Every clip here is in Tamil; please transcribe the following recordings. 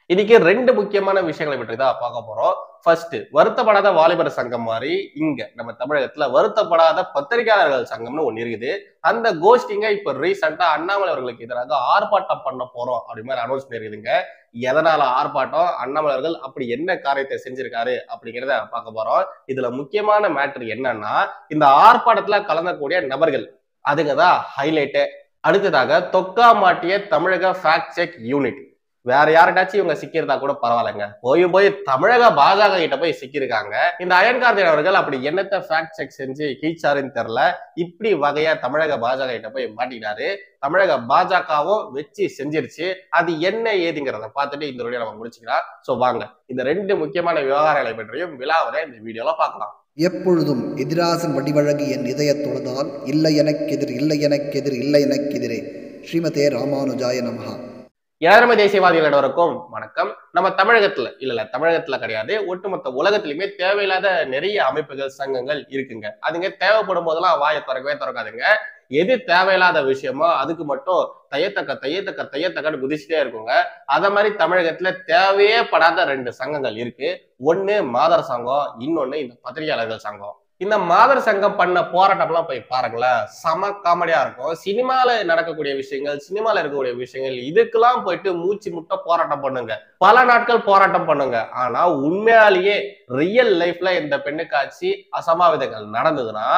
இன்னைக்கு ரெண்டு முக்கியமான விஷயங்களை பற்றி தான் பார்க்க போறோம். ஃபர்ஸ்ட், வருத்தப்படாத வாலிபர் சங்கம் மாதிரி இங்க நம்ம தமிழகத்துல வருத்தப்படாத பத்திரிகையாளர்கள் சங்கம்னு ஒண்ணு இருக்குது. அந்த கோஷ்டிங்க இப்ப ரீசெண்டா அண்ணாமலை அவர்களுக்கு எதிராக ஆர்ப்பாட்டம் பண்ண போறோம் அப்படி மாதிரி அனௌன்ஸ் பண்ணிருக்குதுங்க. எதனால ஆர்ப்பாட்டம், அண்ணாமலை அவர்கள் அப்படி என்ன காரியத்தை செஞ்சிருக்காரு அப்படிங்கிறத பார்க்க போறோம். இதுல முக்கியமான மேட்டர் என்னன்னா, இந்த ஆர்ப்பாட்டத்துல கலந்தக்கூடிய நபர்கள் அதுங்கதான் ஹைலைட்டே. அடுத்ததாக தொக்கா மாட்டிய தமிழக ஃபேக்ட் செக் யூனிட். வேற யார்கிட்டாச்சும் இவங்க சிக்கியிருந்தா கூட பரவாயில்லைங்க, போய் தமிழக பாஜக கிட்ட போய் சிக்கியிருக்காங்க. இந்த அயன்கார்த்தியன் அவர்கள் அப்படி என்னத்த ஃபேக்ட் செக் செஞ்சு கீழ்ச்சாருன்னு தெரியல, இப்படி வகையா தமிழக பாஜக கிட்ட போய் மாட்டினாரு. தமிழக பாஜகவும் வச்சு செஞ்சிருச்சு. அது என்ன ஏதுங்கிறத பார்த்துட்டு இந்த வீடியோ நம்ம முடிச்சுக்கலாம். சோ வாங்க இந்த ரெண்டு முக்கியமான விவகாரங்களை பற்றியும் விழாவரை இந்த வீடியோல பார்க்கலாம். எப்பொழுதும் எதிராசன் வடிவழகு என் இதய தொழுதால் இல்லை எனக்கெதிர் இல்லை எனக்கெதிர் இல்லை எனக்கெதிரே. ஸ்ரீமதே ராமானுஜாய நமஹா. யாருமே தேசியவாதிகள் அனைவருக்கும் வணக்கம். நம்ம தமிழகத்துல இல்ல தமிழகத்துல கிடையாது, ஒட்டுமொத்த உலகத்திலுமே தேவையில்லாத நிறைய அமைப்புகள் சங்கங்கள் இருக்குங்க. அதுங்க தேவைப்படும் போதெல்லாம் வாயை திறக்கவே திறக்காதுங்க. எது தேவையில்லாத விஷயமோ அதுக்கு மட்டும் தையத்தக்கன்னு குதிச்சுட்டே இருக்குங்க. அத மாதிரி தமிழகத்துல தேவையே படாத ரெண்டு சங்கங்கள் இருக்கு. ஒண்ணு மாதர் சங்கம், இன்னொன்னு இந்த பத்திரிகையாளர்கள் சங்கம். இந்த மாதர் சங்கம் பண்ண போராட்டம்லாம் போய் பாருங்களேன், செம காமெடியா இருக்கும். சினிமால நடக்கக்கூடிய விஷயங்கள், சினிமால இருக்கக்கூடிய விஷயங்கள், இதுக்கெல்லாம் போயிட்டு மூச்சு முட்டை போராட்டம் பண்ணுங்க, பல நாட்கள் போராட்டம் பண்ணுங்க. ஆனா உண்மையாலேயே ரியல் லைஃப்ல இந்த பெண்ணுக்காட்சி அசம்பாவிதங்கள் நடந்ததுன்னா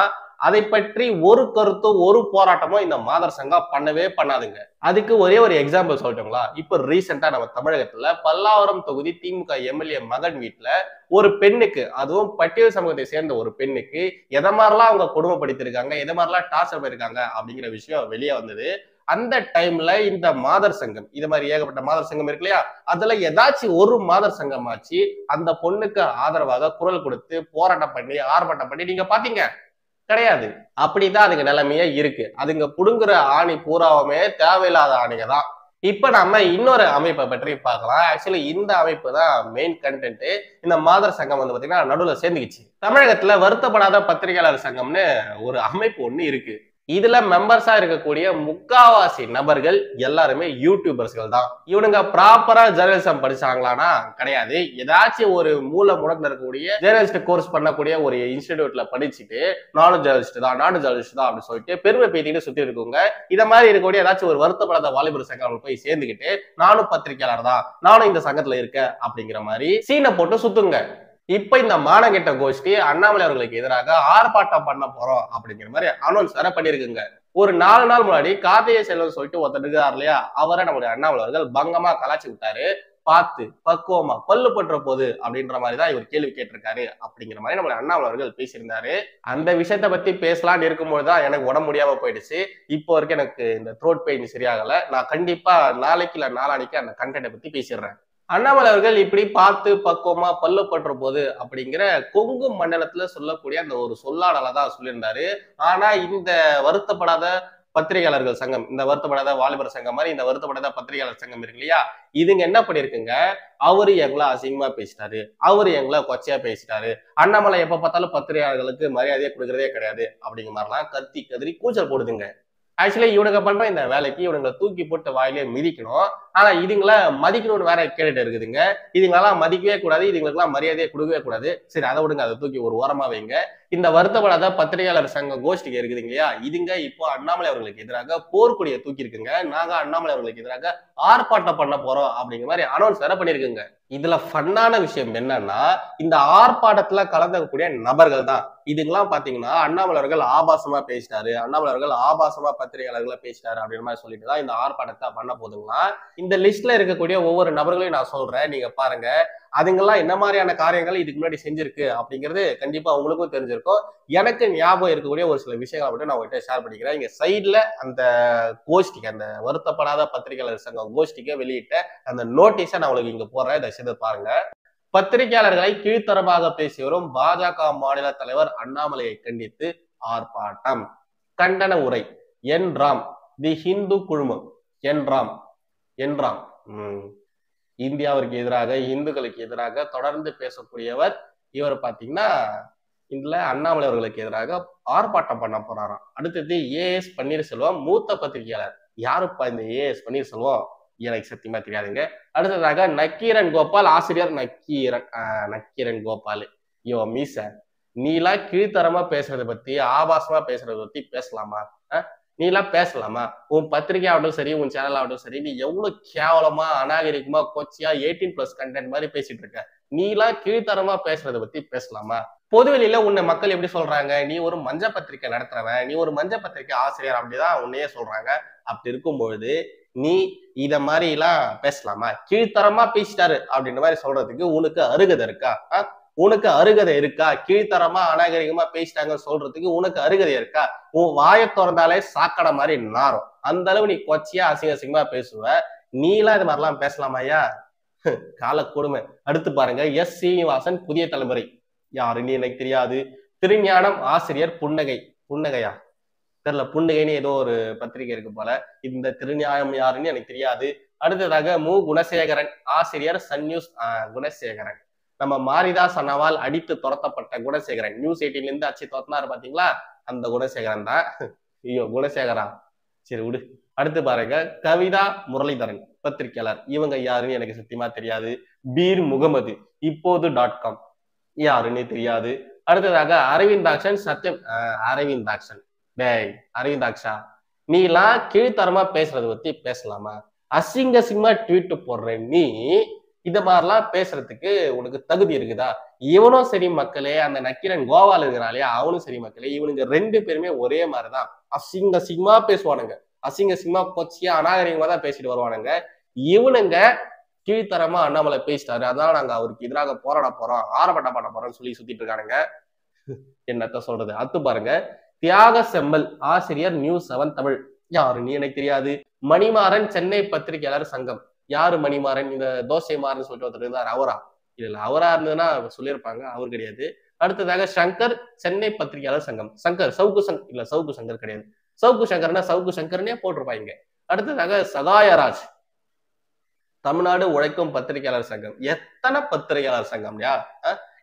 அதை பற்றி ஒரு கருத்தும் ஒரு போராட்டமும் இந்த மாதர் சங்கம் பண்ணவே பண்ணாதுங்க. அதுக்கு ஒரே ஒரு எக்ஸாம்பிள் சொல்லட்டுங்களா? இப்ப ரீசெண்டா நம்ம தமிழகத்துல பல்லாவரம் தொகுதி திமுக எம்எல்ஏ மகன் வீட்டுல ஒரு பெண்ணுக்கு, அதுவும் பட்டியல் சமூகத்தை சேர்ந்த ஒரு பெண்ணுக்கு எதை மாதிரிலாம் அவங்க கொடுமைப்படுத்திருக்காங்க, எதை மாதிரிலாம் டார்ச்சர் பண்ணிருக்காங்க அப்படிங்கிற விஷயம் வெளியே வந்தது. அந்த டைம்ல இந்த மாதர் சங்கம், இது மாதிரி ஏகப்பட்ட மாதர் சங்கம் இருக்கு இல்லையா, அதுல ஏதாச்சும் ஒரு மாதர் சங்கமாச்சு அந்த பொண்ணுக்கு ஆதரவாக குரல் கொடுத்து போராட்டம் பண்ணி ஆர்ப்பாட்டம் பண்ணி நீங்க பாத்தீங்க? கிடையாது. அப்படிதான் அதுக்கு நிலைமையே இருக்கு. அதுங்க புடுங்குற ஆணி பூராவுமே தேவையில்லாத ஆணிங்க தான். இப்ப நம்ம இன்னொரு அமைப்பை பற்றி பார்க்கலாம். ஆக்சுவலி இந்த அமைப்பு தான் மெயின் கண்டென்ட். இந்த மாதர் சங்கம் வந்து பாத்தீங்கன்னா நடுவுல சேர்ந்துக்கிச்சு. தமிழகத்துல வருத்தப்படாத பத்திரிகையாளர் சங்கம்னு ஒரு அமைப்பு ஒண்ணு இருக்கு. இதுல மெம்பர்ஸா இருக்கக்கூடிய முக்காவாசி நபர்கள் எல்லாருமே யூடியூபர்ஸ்கள் தான். இவனுங்க ப்ராப்பரா ஜேர்னலிசம் படிச்சாங்களானா கிடையாது. ஏதாச்சும் ஒரு மூல முடக்கில் இருக்கக்கூடிய ஜேர்னலிஸ்ட் கோர்ஸ் பண்ணக்கூடிய ஒரு இன்ஸ்டிடியூட்ல படிச்சுட்டு நானும் ஜேர்னலிஸ்ட் தான் அப்படின்னு சொல்லிட்டு பெருமை பேத்திட்டு சுத்தி இருக்குங்க. இத மாதிரி இருக்கக்கூடிய ஏதாச்சும் ஒரு வருத்தப்படாத வாலிபர் சங்கம் போய் சேர்ந்துக்கிட்டு நானும் பத்திரிகையாளர் தான், நானும் இந்த சங்கத்துல இருக்கேன் அப்படிங்கிற மாதிரி சீனை போட்டு சுத்துங்க. இப்ப இந்த மானங்கெட்ட கோஷ்டி அண்ணாமலை அவர்களுக்கு எதிராக ஆர்ப்பாட்டம் பண்ண போறோம் அப்படிங்கிற மாதிரி அனௌன்ஸ் வேற பண்ணிருக்குங்க. ஒரு 4 நாள் முன்னாடி கார்த்திகை செல்வன் சொல்லிட்டு ஒருத்தர் இருக்காரு இல்லையா, அவரை நம்மளுடைய அண்ணாமலை அவர்கள் பங்கமா கலாச்சி விட்டாரு. பார்த்து பக்குவமா பல்லு பற்ற போது அப்படின்ற மாதிரிதான் இவர் கேள்வி கேட்டிருக்காரு அப்படிங்கிற மாதிரி நம்மளுடைய அண்ணாமலை அவர்கள் பேசியிருந்தாரு. அந்த விஷயத்த பத்தி பேசலான்னு இருக்கும்போதுதான் எனக்கு உடம்பு முடியாம போயிடுச்சு. இப்போ வரைக்கும் எனக்கு இந்த த்ரோட் பெயின் சரியாகல. நான் கண்டிப்பா நாளைக்கு இல்ல நாளானிக்கு அந்த கண்டென்ட்டை பத்தி பேசிடுறேன். அண்ணாமலை அவர்கள் இப்படி பார்த்து பக்குவமா பல்லு பற்ற போது அப்படிங்கிற கொங்கு மண்டலத்துல சொல்லக்கூடிய அந்த ஒரு சொல்லாடலை தான் சொல்லியிருந்தாரு. ஆனா இந்த வருத்தப்படாத பத்திரிகையாளர்கள் சங்கம், இந்த வருத்தப்படாத வாலிபர் சங்கம் மாதிரி இந்த வருத்தப்படாத பத்திரிகையாளர் சங்கம் இருக்கு இல்லையா, இதுங்க என்ன பண்ணிருக்குங்க, அவரு எங்களை அசிங்கமா பேசிட்டாரு, அவரு எங்களை கொச்சையா பேசிட்டாரு, அண்ணாமலை எப்ப பார்த்தாலும் பத்திரிகையாளர்களுக்கு மரியாதையை கொடுக்கறதே கிடையாது அப்படிங்கிற மாதிரிலாம் கத்தி கதறி கூச்சல் போடுதுங்க. ஆக்சுவலி இவனுங்க பண்ற இந்த வேலைக்கு இவனுங்களை தூக்கி போட்டு வாயிலே மிதிக்கணும். ஆனா இதுங்களை மதிக்கணும்னு வேற கேட்டுட்டு இருக்குதுங்க. இதுங்களெல்லாம் மதிக்கவே கூடாது, இதுங்களுக்கெல்லாம் மரியாதையை கொடுக்கவே கூடாது. சரி, அதை விடுங்க, அதை தூக்கி ஒரு ஓரமா வைங்க. இந்த வருத்தப்படாத பத்திரிகையாளர் சங்க கோஷ்டிக்கு இருக்குதுங்க இல்லையா, இதுங்க இப்போ அண்ணாமலை அவர்களுக்கு எதிராக போர்க்கொடியை தூக்கி இருக்குங்க. நாங்க அண்ணாமலை அவர்களுக்கு எதிராக ஆர்ப்பாட்டம் பண்ண போறோம் அப்படிங்கிற மாதிரி அனௌன்ஸ் வேற பண்ணிருக்குங்க. இதுல ஃபன்னான விஷயம் என்னன்னா, இந்த ஆர்ப்பாட்டத்துல கலந்தக்கூடிய நபர்கள் தான் இதுங்கெல்லாம் பாத்தீங்கன்னா அண்ணாமலை அவர்கள் ஆபாசமா பேசிட்டாரு, அண்ணாமலை அவர்கள் ஆபாசமா பத்திரிகையாளர்களை பேசிட்டாரு அப்படின்ற மாதிரி சொல்லிட்டு தான் இந்த ஆர்ப்பாட்டத்தை பண்ண போதுங்களா. இந்த லிஸ்ட்ல இருக்கக்கூடிய ஒவ்வொரு நபர்களையும் நான் சொல்றேன், நீங்க பாருங்க. அதுங்கெல்லாம் என்ன மாதிரியான காரியங்கள் இதுக்கு முன்னாடி செஞ்சிருக்கு அப்படிங்கிறது கண்டிப்பா உங்களுக்கும் தெரிஞ்சிருக்கும். எனக்கு ஞாபகம் இருக்கக்கூடிய ஒரு சில விஷயங்களை மட்டும் நான் உங்கள்கிட்ட ஷேர் பண்ணிக்கிறேன். இங்க சைட்ல அந்த கோஷ்டிக்கு, அந்த வருத்தப்படாத பத்திரிகையாளர் சங்கம் கோஷ்டிக்கு வெளியிட்ட அந்த நோட்டீஸை நான் உங்களுக்கு இங்க போடுறேன், இதை செய்து பாருங்க. பத்திரிகையாளர்களை கீழ்த்தரமாக பேசி வரும் பாஜக மாநில தலைவர் அண்ணாமலையை கண்டித்து ஆர்ப்பாட்டம். கண்டன உரை. என் ராம், தி ஹிந்து குழுமம். என்றாம் இந்தியாவிற்கு எதிராக, இந்துக்களுக்கு எதிராக தொடர்ந்து பேசக்கூடியவர் இவர். பாத்தீங்கன்னா இதுல அண்ணாமலை அவர்களுக்கு எதிராக ஆர்ப்பாட்டம் பண்ண போறாராம். அடுத்தது ஏஎஸ் பன்னீர்செல்வம், மூத்த பத்திரிகையாளர். யாருப்பா இந்த ஏஎஸ் பன்னீர்செல்வம்? எனக்கு சத்தியமா தெரியாதுங்க. அடுத்ததாக நக்கீரன் கோபால், ஆசிரியர் நக்கீரன் கோபால். மீச நீலாம் கீழ்த்தரமா பேசுறதை பத்தி, ஆபாசமா பேசுறதை பத்தி பேசலாமா? நீலாம் பேசலாமா? உன் பத்திரிகை ஆகட்டும் சரி, உன் சேனல் ஆகட்டும் சரி, நீ எவ்வளவு கேவலமா, அநாகரிகமா, கொச்சியா 18+ கண்டென்ட் மாதிரி பேசிட்டு இருக்க. நீலாம் கீழ்த்தரமா பேசுறதை பத்தி பேசலாமா? பொதுவெளியில உன்னை மக்கள் எப்படி சொல்றாங்க? நீ ஒரு மஞ்ச பத்திரிகை நடத்துறவன், நீ ஒரு மஞ்ச பத்திரிகை ஆசிரியர், அப்படிதான் உன்னையே சொல்றாங்க. அப்படி இருக்கும் பொழுது நீ இத மாதிரி எல்லாம் பேசலாமா? கீழ்த்தரமா பேசிட்டாரு அப்படின்ற மாதிரி சொல்றதுக்கு உனக்கு அருகதை இருக்கா? உனக்கு அருகதை இருக்கா? கீழ்த்தரமா அநாகரிகமா பேசிட்டாங்கன்னு சொல்றதுக்கு உனக்கு அருகதை இருக்கா? உன் வாயை திறந்தாலே சாக்கடை மாதிரி நாரும். அந்த அளவு நீ கொச்சியா அசிங்கமா பேசுவ. நீலாம் இது மாதிரிலாம் பேசலாமாயா? கால கொடுமை. அடுத்து பாருங்க, எஸ் சீனிவாசன், புதிய தலைமுறை. யாருன்னு எனக்கு தெரியாது. திருஞானம், ஆசிரியர், புன்னகையா தெரியல, புன்னகைன்னு ஏதோ ஒரு பத்திரிகை இருக்கு போல. இந்த திருஞானம் யாருன்னு எனக்கு தெரியாது. அடுத்ததாக மு குணசேகரன், ஆசிரியர், சன் நியூஸ். குணசேகரன் நம்ம மாரிதாஸ் அண்ணாவால் அடித்து துரத்தப்பட்ட குணசேகரன், நியூஸ் 18 இருந்து அச்சு துரத்தினாரு பாத்தீங்களா, அந்த குணசேகரன் தான். ஐயோ குணசேகரா, சரி விடு. அடுத்து பாருங்க, கவிதா முரளிதரன், பத்திரிகையாளர். இவங்க யாருன்னு எனக்கு சத்தியமா தெரியாது. பீர் முகமது, இப்போது.com, யாருன்னு தெரியாது. அடுத்ததாக அரவிந்தாக்ஷன், சத்யம். அரவிந்தாக்ஷன், டேய் அரவிந்தாக்ஷா, நீ எல்லாம் கீழ்த்தரமா பேசுறத பத்தி பேசலாமா? அசிங்கமா ட்வீட் போடுற நீ இத மாதிரிலாம் பேசுறதுக்கு உனக்கு தகுதி இருக்குதா? இவனும் சரி மக்களே, அந்த நக்கீரன் கோவால இருக்கிறாளே அவனும் சரி மக்களே, இவனுங்க 2 பேருமே ஒரே மாதிரிதான். அசிங்கமா பேசுவானுங்க, அசிங்கமா கொச்சியா அநாகரிகமா தான் பேசிட்டு வருவானுங்க. இவனுங்க கீழ்த்தரமா அண்ணாமலை பேசிட்டாரு, அதனால நாங்க அவருக்கு எதிராக போராட போறோம், ஆரம்பட்டம் பண்ண போறோம்னு சொல்லி சுத்திட்டு இருக்கானுங்க. என்னத்த சொல்றது? அத்து பாருங்க, தியாக செம்மல், ஆசிரியர், நியூஸ் 7 தமிழ். யாருன்னு எனக்கு தெரியாது. மணிமாறன், சென்னை பத்திரிகையாளர் சங்கம். யாரு மணிமாறன்? இந்த தோசை மாறன் சொல்லிட்டு ஒருத்தர் இருந்தார், அவரா? இல்ல அவரா இருந்ததுன்னா சொல்லியிருப்பாங்க, அவர் கிடையாது. அடுத்ததாக சங்கர், சென்னை பத்திரிகையாளர் சங்கம். சங்கர் சவுக்கு சங்கர் கிடையாது. சவுக்கு சங்கர்னா சவுக்கு சங்கர்னே போட்டிருப்பாங்க. அடுத்ததாக சகாயராஜ், தமிழ்நாடு உழைக்கும் பத்திரிகையாளர் சங்கம். எத்தனை பத்திரிகையாளர் சங்கம்யா?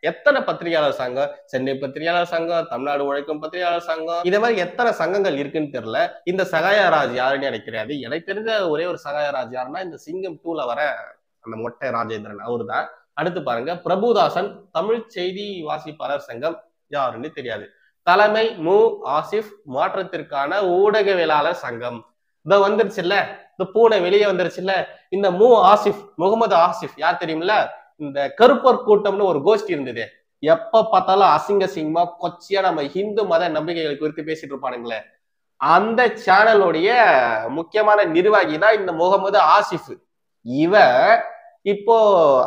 எத்தனை பத்திரிகையாளர் சங்கம்? சென்னை பத்திரிகையாளர் சங்கம், தமிழ்நாடு உழைக்கும் பத்திரிகையாளர் சங்கம், இதே மாதிரி எத்தனை சங்கங்கள் இருக்குன்னு தெரியல. இந்த சகாயராஜ் யாருன்னு எனக்கு தெரியாது. எனக்கு தெரிஞ்ச ஒரே ஒரு சகாயராஜ் யாருன்னா இந்த சிங்கம் 2ல வர அந்த மொட்டை ராஜேந்திரன், அவரு தான். அடுத்து பாருங்க, பிரபுதாசன், தமிழ் செய்தி வாசிப்பாளர் சங்கம். யாருன்னு தெரியாது. தலைமை மு ஆசிப், மாற்றத்திற்கான ஊடகவியலாளர் சங்கம். இத வந்துருச்சுல்ல, இந்த பூனை வெளியே வந்துருச்சுல்ல. இந்த மு ஆசிப், முகமது ஆசிப் யார் தெரியுமில்ல? இந்த கருப்பர் கூட்டம்னு ஒரு கோஷ்டி இருந்தது. எப்ப பார்த்தாலும் அசிங்கமா கொச்சியா நம்ம இந்து மத நம்பிக்கைகள் குறித்து பேசிட்டு இருப்பானுங்களே, அந்த சேனலுடைய முக்கியமான நிர்வாகி தான் இந்த முகமது ஆசிப். இவ இப்போ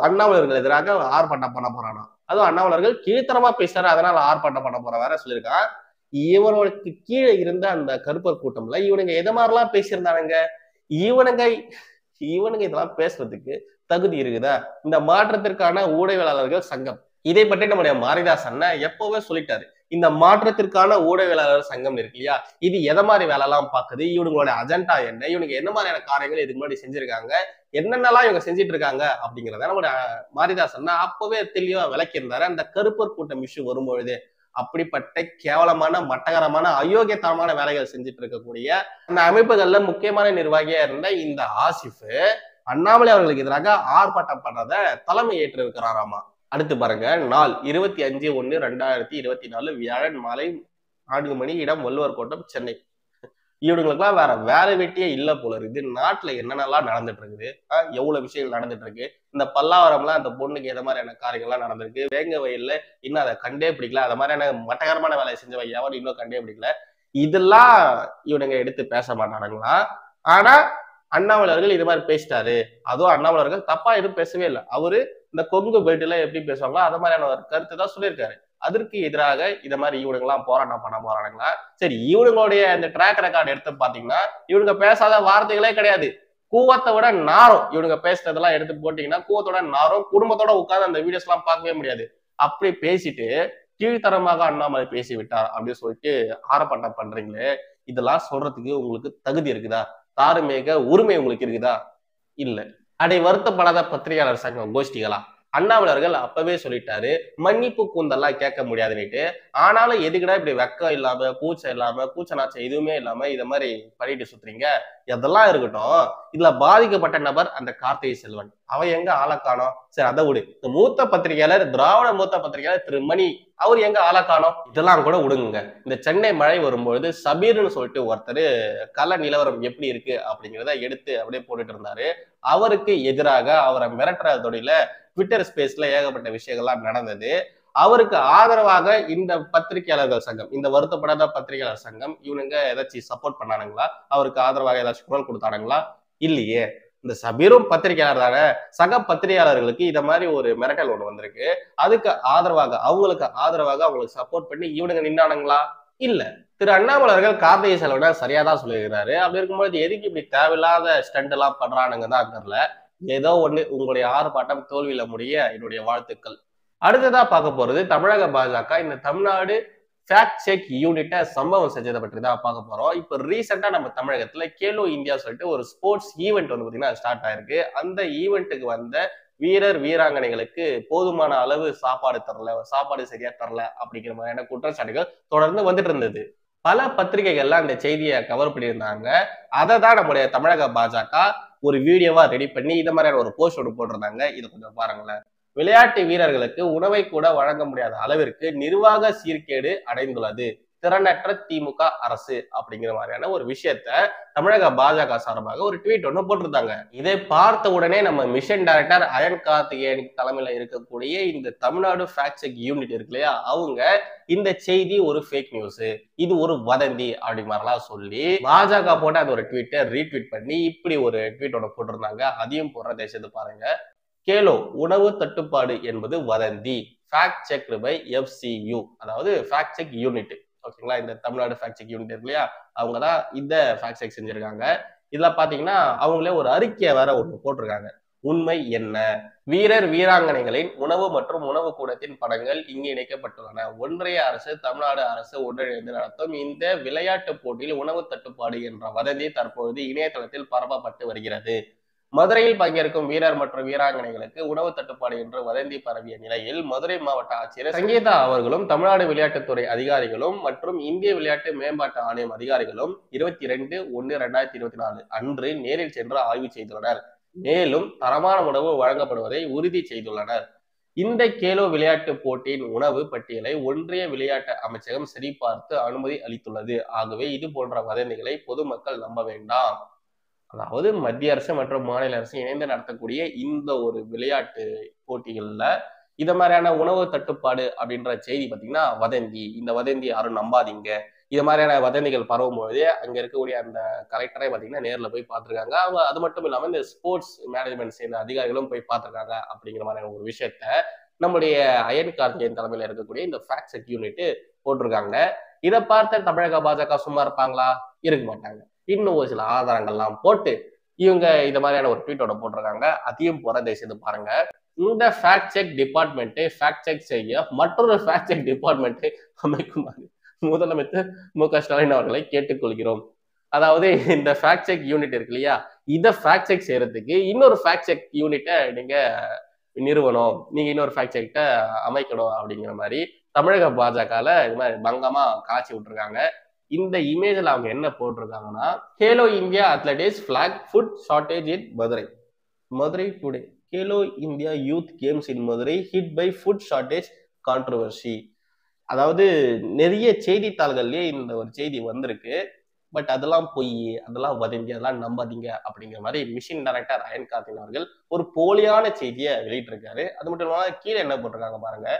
அண்ணாமலர்கள் எதிராக ஆர்ப்பாட்டம் பண்ண போறானா? அதுவும் அண்ணாமலர்கள் கீழ்த்தரமா பேசுறாரு, அதனால ஆர்ப்பாட்டம் பண்ண போற வேற சொல்லியிருக்கான். இவனுக்கு கீழே இருந்த அந்த கருப்பர் கூட்டம்ல இவனுங்க எது மாதிரிலாம் பேசியிருந்தானுங்க? இவனுங்க இதெல்லாம் பேசுறதுக்கு தகுதி இருக்குதா? இந்த மாற்றத்திற்கான ஊடகவியலாளர்கள் சங்கம், இதை பற்றி நம்முடைய மாரிதாஸ் அண்ணன் எப்பவே சொல்லிட்டாரு. இந்த மாற்றத்திற்கான ஊடகவியலாளர் சங்கம் இருக்கு இல்லையா, இது எதை மாதிரி வேலை எல்லாம் பாக்குது, இவங்களோட அஜெண்டா என்ன, இவனுக்கு என்ன மாதிரியான காரியங்கள் இதுக்கு முன்னாடி செஞ்சிருக்காங்க, என்னென்னலாம் இவங்க செஞ்சிட்டு இருக்காங்க அப்படிங்கிறத நம்முடைய மாரிதாஸ் அண்ணன் அப்பவே தெளிவா விளக்கியிருந்தாரு. அந்த கருப்பர் கூட்டம் இஷ்யூ வரும்பொழுது அப்படிப்பட்ட கேவலமான, மட்டகரமான, அயோக்கியத்தனமான வேலைகள் செஞ்சுட்டு இருக்கக்கூடிய அந்த அமைப்புகள்ல முக்கியமான நிர்வாகியா இருந்த இந்த ஆசிப் அண்ணாமலை அவர்களுக்கு எதிராக ஆர்ப்பாட்டம் பண்றத தலைமை ஏற்று இருக்கிறாராமா. அடுத்து பாருங்க, நாள் 25/1/2024 வியாழன் மாலை 4 மணி, இடம் வள்ளுவர் கோட்டம், சென்னை. இவனுங்களுக்குலாம் வேற வேலை வெட்டியே இல்ல போல இருக்குது. நாட்டுல என்னென்னலாம் நடந்துட்டு இருக்குது, எவ்வளவு விஷயங்கள் நடந்துட்டு இருக்கு. இந்த பல்லாவரம்லாம் அந்த பொண்ணுக்கு எத மாதிரியான காரியங்கள்லாம் நடந்திருக்கு. வேங்க வயல்ல இன்னும் அதை கண்டே பிடிக்கல, அது மாதிரியான மட்டகரமான வேலையை செஞ்சவ எவன் இன்னும் கண்டே பிடிக்கல. இதெல்லாம் இவனுங்க எடுத்து பேச மாட்டானுங்களா? ஆனா அண்ணாமலர்கள் இது மாதிரி பேசிட்டாரு. அதுவும் அண்ணாமலர்கள் தப்பா எதுவும் பேசவே இல்லை. அவரு இந்த கொங்கு பெல்ட்ல எப்படி பேசுவாங்களோ அது மாதிரியான ஒரு கருத்து தான் சொல்லியிருக்காரு. அதற்கு எதிராக இத மாதிரி இவனுங்கெல்லாம் போராட்டம் பண்ண போறானுங்களா? சரி, இவனுங்களுடைய இந்த ட்ராக் ரெக்கார்டு எடுத்து பாத்தீங்கன்னா இவனுங்க பேசாத வார்த்தைகளே கிடையாது. கூவத்தை விட நாரும். இவனுங்க பேசுறதெல்லாம் எடுத்து போட்டீங்கன்னா கூவத்தோட நாரும். குடும்பத்தோட உட்கார்ந்து அந்த வீடியோஸ் எல்லாம் பார்க்கவே முடியாது. அப்படி பேசிட்டு கீழ்த்தரமாக அண்ணாமலை பேசி விட்டார் அப்படின்னு சொல்லிட்டு ஆர்ப்பாட்டம் பண்றீங்களே, இதெல்லாம் சொல்றதுக்கு உங்களுக்கு தகுதி இருக்குதா? தார்மீக உரிமை உங்களுக்கு இருக்குதா? இல்ல. அடை வருத்தப்படாத பத்திரிகையாளர் சங்கம் கோஷ்டிகளா? அண்ணாமலர்கள் அப்பவே சொல்லிட்டாரு மன்னிப்பு கூந்தெல்லாம் கேட்க முடியாதுன்னுட்டு. ஆனாலும் எதுக்குடா இப்படி வெக்கம் இல்லாம கூச்ச நாச்சம் எதுவுமே இல்லாம இத மாதிரி பண்ணிட்டு சுத்துறீங்க? இதெல்லாம் இருக்கட்டும். இதுல பாதிக்கப்பட்ட நபர் அந்த கார்த்திகை செல்வன். அவன் எங்க ஆளை காணோம்? சரி அதை விடு. இந்த மூத்த பத்திரிகையாளர், திராவிட மூத்த பத்திரிகையாளர் திரு மணி, அவர் எங்க ஆளை காணோம்? இதெல்லாம் கூட விடுங்க. இந்த சென்னை மழை வரும்பொழுது சபீர்னு சொல்லிட்டு ஒருத்தர் கள நிலவரம் எப்படி இருக்கு அப்படிங்கிறத எடுத்து அப்படியே போட்டுட்டு இருந்தாரு. அவருக்கு எதிராக அவரை மிரட்டுற தொழில ட்விட்டர் ஸ்பேஸ்ல ஏகப்பட்ட விஷயங்கள்லாம் நடந்தது. அவருக்கு ஆதரவாக இந்த பத்திரிகையாளர்கள் சங்கம், இந்த வருத்தப்படாத பத்திரிகையாளர் சங்கம் இவனுங்க ஏதாச்சும் சப்போர்ட் பண்ணானுங்களா? அவருக்கு ஆதரவாக ஏதாச்சும் குரல் கொடுத்தானுங்களா? இல்லையே. இந்த சபீரும் பத்திரிகையாளர் தானே. சக பத்திரிகையாளர்களுக்கு இத மாதிரி ஒரு மிரட்டல் ஒண்ணு வந்திருக்கு. அதுக்கு ஆதரவாக அவங்களுக்கு சப்போர்ட் பண்ணி இவனுங்க நின்னானுங்களா? இல்ல. திரு அண்ணாமலர்கள் கார்த்திகை செல்வனை சரியாதான் சொல்லியிருக்கிறாரு. அப்படி இருக்கும்போது எதுக்கு இப்படி தேவையில்லாத ஸ்டண்ட் எல்லாம் பண்றானுங்க தான் தெரியல. ஏதோ ஒண்ணு, உங்களுடைய ஆர்ப்பாட்டம் தோல்வியில முடிய என்னுடைய வாழ்த்துக்கள். அடுத்ததா பார்க்க போறது தமிழக பாஜக இந்த தமிழ்நாடு ஃபேக்ட் செக் யூனிட்ட சம்பவம் செஞ்சதை பற்றி தான் பார்க்க போறோம். இப்ப ரீசெண்டா நம்ம தமிழகத்துல கேலோ இந்தியா சொல்லிட்டு ஒரு ஸ்போர்ட்ஸ் ஈவெண்ட் வந்து பாத்தீங்கன்னா ஸ்டார்ட் ஆயிருக்கு. அந்த ஈவெண்ட்டுக்கு வந்த வீரர் வீராங்கனைகளுக்கு போதுமான அளவு சாப்பாடு சரியா தரல அப்படிங்கிற மாதிரியான குற்றச்சாட்டுகள் தொடர்ந்து வந்துட்டு இருந்தது. பல பத்திரிகைகள்லாம் இந்த செய்தியை கவர் பண்ணியிருந்தாங்க. அதை தான் நம்முடைய தமிழக பாஜக ஒரு வீடியோவா ரெடி பண்ணி இந்த மாதிரியான ஒரு போஸ்ட் ஒன்று போட்டிருந்தாங்க. இதை கொஞ்சம் பாருங்களேன். விளையாட்டு வீரர்களுக்கு உணவை கூட வழங்க முடியாத அளவிற்கு நிர்வாக சீர்கேடு அடைந்துள்ளது திறனற்ற திமுக அரசு அப்படிங்கிற மாதிரியான ஒரு விஷயத்த தமிழக பாஜக சார்பாக ஒரு ட்வீட் ஒன்று போட்டிருந்தாங்க. இதை பார்த்த உடனே நம்ம மிஷன் டைரக்டர் அயன் கார்த்திகேயன் தலைமையில இருக்கக்கூடிய இந்த தமிழ்நாடு ஃபேக்ட் செக் யூனிட் இருக்கு இல்லையா, அவங்க இந்த செய்தி ஒரு ஃபேக் நியூஸ், இது ஒரு வதந்தி அப்படி மாதிரிலாம் சொல்லி பாஜக போட்டு அந்த ஒரு ட்வீட்டை ரீட்வீட் பண்ணி இப்படி ஒரு ட்வீட் ஒன்று போட்டிருந்தாங்க. அதையும் போடுற தேசத்தை பாருங்க. கேலோ உணவு தட்டுப்பாடு என்பது வதந்தி, ஃபேக்ட் செக் பை FCU, அதாவது ஃபேக்ட் செக் யூனிட். ஓகேங்களா, இந்த தமிழ்நாடு ஃபேக்ட் செக் யூனிட் இருக்கு இல்லையா, அவங்க தான் இந்த ஃபேக்ட் செக் செஞ்சிருக்காங்க. இதுல பாத்தீங்கன்னா அவங்களே ஒரு அறிக்கையை வேற ஒண்ணு போட்டிருக்காங்க. உண்மை என்ன? வீரர் வீராங்கனைகளின் உணவு மற்றும் உணவு கூடத்தின் படங்கள் இங்கு இணைக்கப்பட்டுள்ளன. ஒன்றிய அரசு தமிழ்நாடு அரசு ஒன்றிணைந்து நடத்தும் இந்த விளையாட்டு போட்டியில் உணவு தட்டுப்பாடு என்ற வதந்தி தற்பொழுது இணையதளத்தில் பரப்பப்பட்டு வருகிறது. மதுரையில் பங்கேற்கும் வீரர் மற்றும் வீராங்கனைகளுக்கு உணவு தட்டுப்பாடு என்று வதந்தி பரவிய நிலையில் மதுரை மாவட்ட ஆட்சியர் சங்கீதா அவர்களும் தமிழ்நாடு விளையாட்டுத்துறை அதிகாரிகளும் மற்றும் இந்திய விளையாட்டு மேம்பாட்டு ஆணையம் அதிகாரிகளும் 22/1/2024 அன்று நேரில் சென்று ஆய்வு செய்துள்ளனர். மேலும் தரமான உணவு வழங்கப்படுவதை உறுதி செய்துள்ளனர். இந்த கேலோ விளையாட்டு போட்டியின் உணவு பட்டியலை ஒன்றிய விளையாட்டு அமைச்சகம் சரிபார்த்து அனுமதி அளித்துள்ளது. ஆகவே இது போன்ற வதந்திகளை பொதுமக்கள் நம்ப வேண்டாம். அதாவது மத்திய அரசு மற்றும் மாநில அரசு இணைந்து நடத்தக்கூடிய இந்த ஒரு விளையாட்டு போட்டிகள்ல இத மாதிரியான உணவு தட்டுப்பாடு அப்படின்ற செய்தி பாத்தீங்கன்னா வதந்தி. இந்த வதந்தி யாரும் நம்பாதீங்க. இது மாதிரியான வதந்திகள் பரவும் பொழுது அங்க இருக்கக்கூடிய அந்த கலெக்டரை பாத்தீங்கன்னா நேர்ல போய் பார்த்திருக்காங்க. அவங்க அது மட்டும் இல்லாம இந்த ஸ்போர்ட்ஸ் மேனேஜ்மெண்ட் சேர்ந்த அதிகாரிகளும் போய் பார்த்திருக்காங்க அப்படிங்கிற மாதிரியான ஒரு விஷயத்த நம்முடைய அயன் கார்த்திகேயன் தலைமையில இருக்கக்கூடிய இந்த ஃபேக்ட் செக் யூனிட் போட்டிருக்காங்க. இதை பார்த்த தமிழக பாஜக சும்மா இருப்பாங்களா? இருக்க மாட்டாங்க. இன்னும் ஒரு சில ஆதாரங்கள்லாம் போட்டு இவங்க இந்த மாதிரியான ஒரு ட்வீட்டோட போட்டிருக்காங்க. அதையும் போற தேசியது பாருங்க. இந்த ஃபேக்ட் செக் டிபார்ட்மெண்ட்டை ஃபேக்ட் செக் செய்ய மற்றொரு ஃபேக்ட் செக் டிபார்ட்மெண்ட்டை அமைக்குமாறு முதலமைச்சர் மு.க.ஸ்டாலின் அவர்களை கேட்டுக்கொள்கிறோம். அதாவது இந்த ஃபேக்ட் செக் யூனிட் இருக்கு இல்லையா, இதை ஃபேக்ட் செக் செய்யறதுக்கு இன்னொரு ஃபேக்ட் செக் யூனிட்டை நீங்க நிறுவனம், நீங்க இன்னொரு ஃபேக்ட் செக்ட அமைக்கணும் அப்படிங்கிற மாதிரி தமிழக பாஜகல இது மாதிரி பங்கமா காய்ச்சி விட்டுருக்காங்க. இந்த இமேஜ்ல அவங்க என்ன போட்டிருக்காங்கன்னா, Khelo India athletics black food shortage in Madurai today. Khelo India youth games in Madurai hit by food shortage controversy. அதாவது நிறைய செய்தித்தாள்கள்லயே இந்த ஒரு செய்தி வந்திருக்கு. பட் அதெல்லாம் பொய், அதெல்லாம் வதந்தி, அதெல்லாம் நம்பாதீங்க அப்படிங்கிற மாதிரி மிஷன் டைரக்டர் அயன் கார்த்திகேயன் அவர்கள் ஒரு போலியான செய்தியை வெளியிட்டிருக்காரு. அது மட்டும் இல்லாம கீழே என்ன போட்டிருக்காங்க பாருங்க.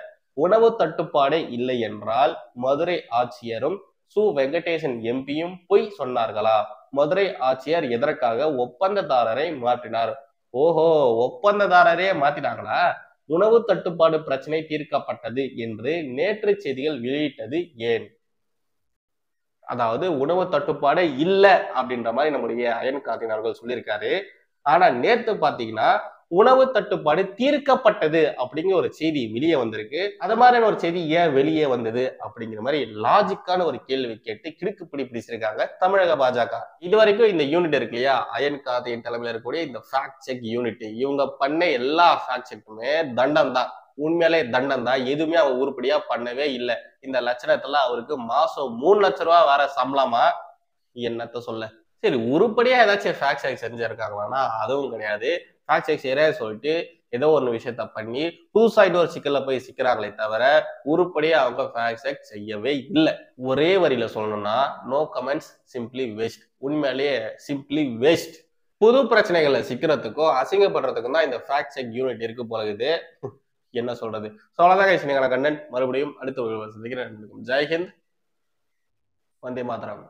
உணவு தட்டுப்பாடு இல்லை என்றால் மதுரை ஆட்சியரும் சு வெங்கடேசன் எம்பியும் பொய் சொன்னார்களா? மதுரை ஆட்சியர் எதற்காக ஒப்பந்ததாரரை மாற்றினார்? ஓஹோ, ஒப்பந்ததாரரே மாத்தினாங்களா? உணவு தட்டுப்பாடு பிரச்சனை தீர்க்கப்பட்டது என்று நேற்று செய்திகள் வெளியிட்டது ஏன்? அதாவது உணவு தட்டுப்பாடு இல்லை அப்படின்ற மாதிரி நம்முடைய அயன் கார்த்திகேயன் அவர்கள் சொல்லியிருக்காரு. ஆனா நேத்து பாத்தீங்கன்னா உணவு தட்டுப்பாடு தீர்க்கப்பட்டது அப்படிங்கிற ஒரு செய்தி வெளியே வந்திருக்கு. அது மாதிரியான ஒரு செய்தி ஏன் வெளியே வந்தது அப்படிங்கிற மாதிரி லாஜிக்கான ஒரு கேள்வி கேட்டு கிடுக்கு பிடி பிடிச்சிருக்காங்க தமிழக பாஜக. இது வரைக்கும் இந்த யூனிட் இருக்கு இல்லையா, அயன் கார்த்தியின் தலைமையில் இருக்கக்கூடிய இந்த ஃபேக்ட் செக் யூனிட், இவங்க பண்ண எல்லா ஃபேக்ட் செக்குமே தண்டம் தான். உண்மையிலே தண்டம் தான். எதுவுமே அவங்க உருப்படியா பண்ணவே இல்லை. இந்த லட்சணத்துல அவருக்கு மாசம் 3 லட்சம் ரூபாய் வேற சம்பளமா, என்னத்த சொல்ல. சரி, உருப்படியா ஏதாச்சும் ஃபேக்ட் செக் செஞ்சிருக்காங்களான்னா அதுவும் கிடையாது. ஃபேக்ட் செக் செய்யறேன்னு சொல்லிட்டு ஏதோ ஒரு விஷயத்த பண்ணி புதுசா ஒரு சிக்கல்ல போய் சிக்கிறாங்களே தவிர உருப்படியா அவங்க ஃபேக்ட் செக் செய்யவே இல்லை. ஒரே வரியில சொல்லணும்னா நோ கமெண்ட்ஸ், சிம்பிளி வேஸ்ட். உண்மையிலேயே சிம்பிளி வேஸ்ட். புது பிரச்சனைகளை சிக்கிறதுக்கும் அசிங்கப்படுறதுக்கும் தான் இந்த ஃபேக்ட் செக் யூனிட் இருக்கு போலகுது. என்ன சொல்றது. சோழதாக கண்டென்ட் மறுபடியும் அடுத்த ஒரு சந்திக்கிறேன். ஜெய்ஹிந்த், வந்தே மாதரம்.